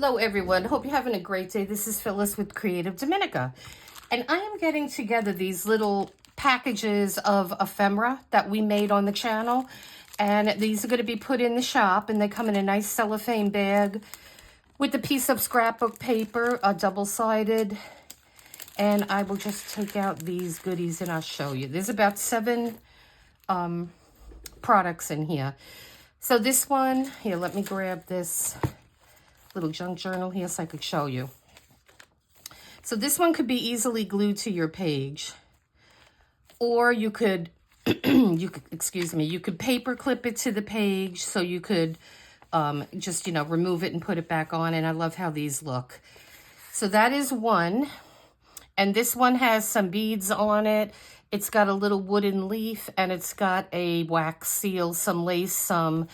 Hello everyone, hope you're having a great day. This is Phyllis with Creative Dominica. And I am getting together these little packages of ephemera that we made on the channel. And these are going to be put in the shop, and they come in a nice cellophane bag with a piece of scrapbook paper, double-sided. And I will just take out these goodies and I'll show you. There's about 7 products in here. So this one, here, let me grab this little junk journal here so I could show you. So this one could be easily glued to your page, or you could, excuse me, you could paper clip it to the page, so you could just, remove it and put it back on. And I love how these look. So that is one. And this one has some beads on it. It's got a little wooden leaf, and it's got a wax seal, some lace, some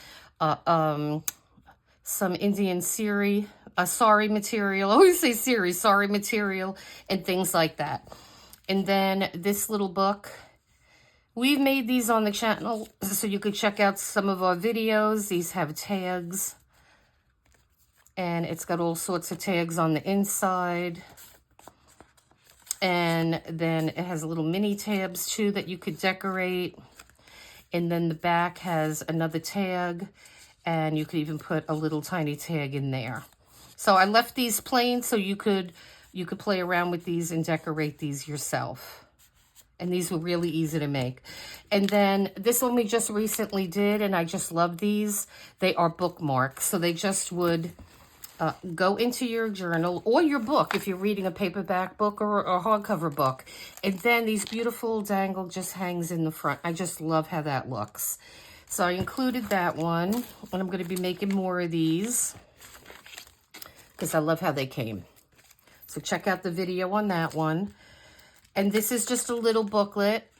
Indian sari material. I always say sari material, and things like that. And then this little book. We've made these on the channel, so you could check out some of our videos. These have tags, and it's got all sorts of tags on the inside. And then it has little mini tabs too that you could decorate. And then the back has another tag, and you could even put a little tiny tag in there. So I left these plain so you could play around with these and decorate these yourself. And these were really easy to make. And then this one we just recently did, and I just love these. They are bookmarks. So they just would go into your journal or your book if you're reading a paperback book or a hardcover book. And then these beautiful dangle just hangs in the front. I just love how that looks. So I included that one, and I'm going to be making more of these because I love how they came. So check out the video on that one. And this is just a little booklet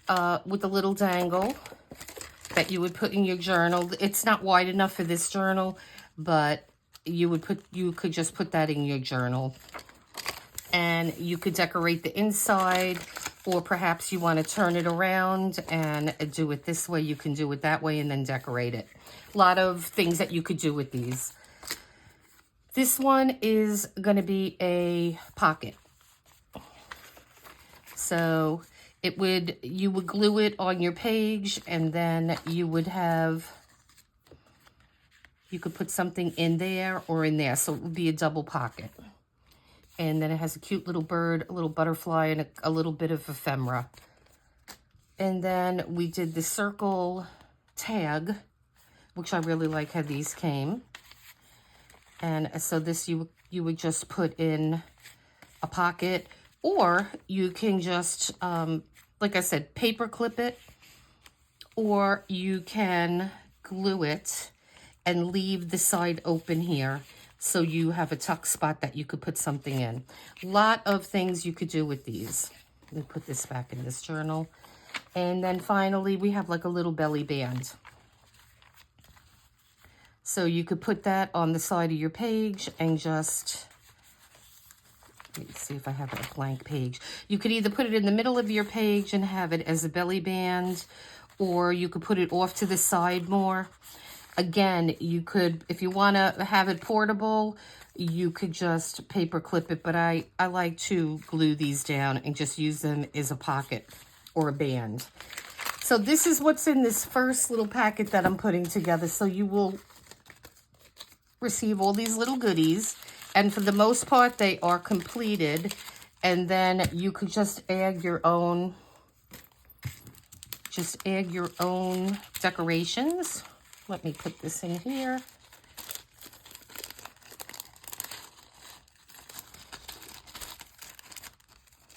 with a little dangle that you would put in your journal. It's not wide enough for this journal, but you could just put that in your journal. And you could decorate the inside, or perhaps you want to turn it around and do it this way. You can do it that way and then decorate it. A lot of things that you could do with these. This one is going to be a pocket. So you would glue it on your page, and then you could put something in there or in there. So it would be a double pocket. And then it has a cute little bird, a little butterfly, and a little bit of ephemera. And then we did the circle tag, which I really like how these came. And so this you would just put in a pocket, or you can just, like I said, paper clip it, or you can glue it and leave the side open here, so you have a tuck spot that you could put something in. A lot of things you could do with these. Let me put this back in this journal. And then finally, we have like a little belly band. So you could put that on the side of your page and just, let me see if I have a blank page. You could either put it in the middle of your page and have it as a belly band, or you could put it off to the side more. Again, you could, if you want to have it portable, you could just paper clip it, but I like to glue these down and just use them as a pocket or a band. So this is what's in this first little packet that I'm putting together. So you will receive all these little goodies, and for the most part, they are completed. And then you could just add your own decorations. Let me put this in here.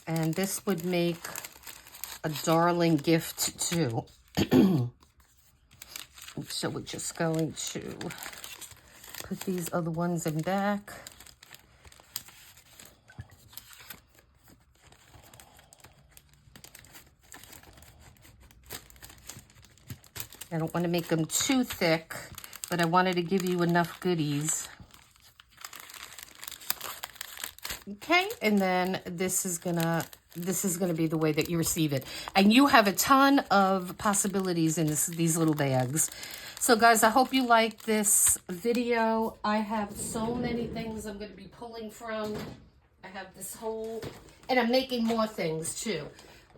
And this would make a darling gift too. So we're just going to put these other ones in back. I don't want to make them too thick, but I wanted to give you enough goodies. Okay, and then this is gonna be the way that you receive it. And you have a ton of possibilities in these little bags. So guys, I hope you like this video. I have so many things I'm going to be pulling from. I have this whole, and I'm making more things too.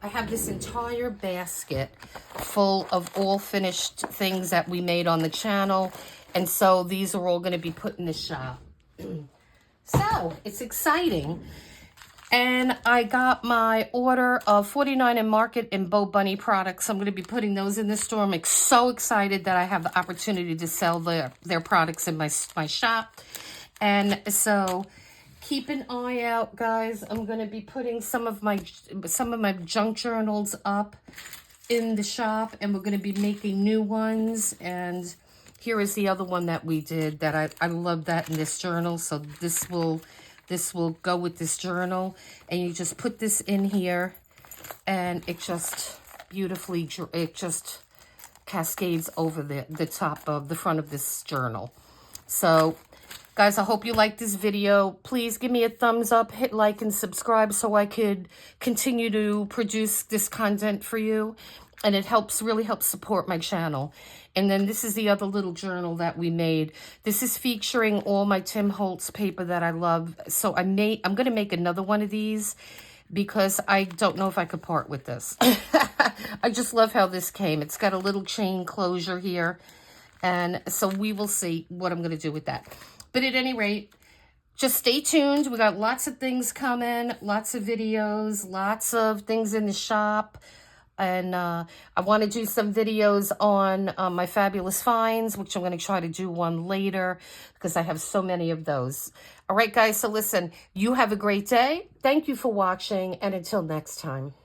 I have this entire basket full of all finished things that we made on the channel. And so these are all going to be put in the shop. So it's exciting. And I got my order of 49 and Market and Bo Bunny products. I'm going to be putting those in the store. I'm so excited that I have the opportunity to sell their products in my shop. And so keep an eye out, guys. I'm going to be putting some of my junk journals up in the shop, and we're going to be making new ones. And here is the other one that we did that I love that in this journal. So this will go with this journal, and you just put this in here, and it just beautifully, it just cascades over the top of the front of this journal. So guys, I hope you like this video. Please give me a thumbs up, hit like and subscribe so I could continue to produce this content for you. And it really helps support my channel. And then this is the other little journal that we made. This is featuring all my Tim Holtz paper that I love. So I'm going to make another one of these because I don't know if I could part with this. I just love how this came. It's got a little chain closure here. And so we will see what I'm going to do with that. But at any rate, just stay tuned. We got lots of things coming, lots of videos, lots of things in the shop. And I want to do some videos on my fabulous finds, which I'm going to try to do one later because I have so many of those. All right, guys. So listen, you have a great day. Thank you for watching. And until next time.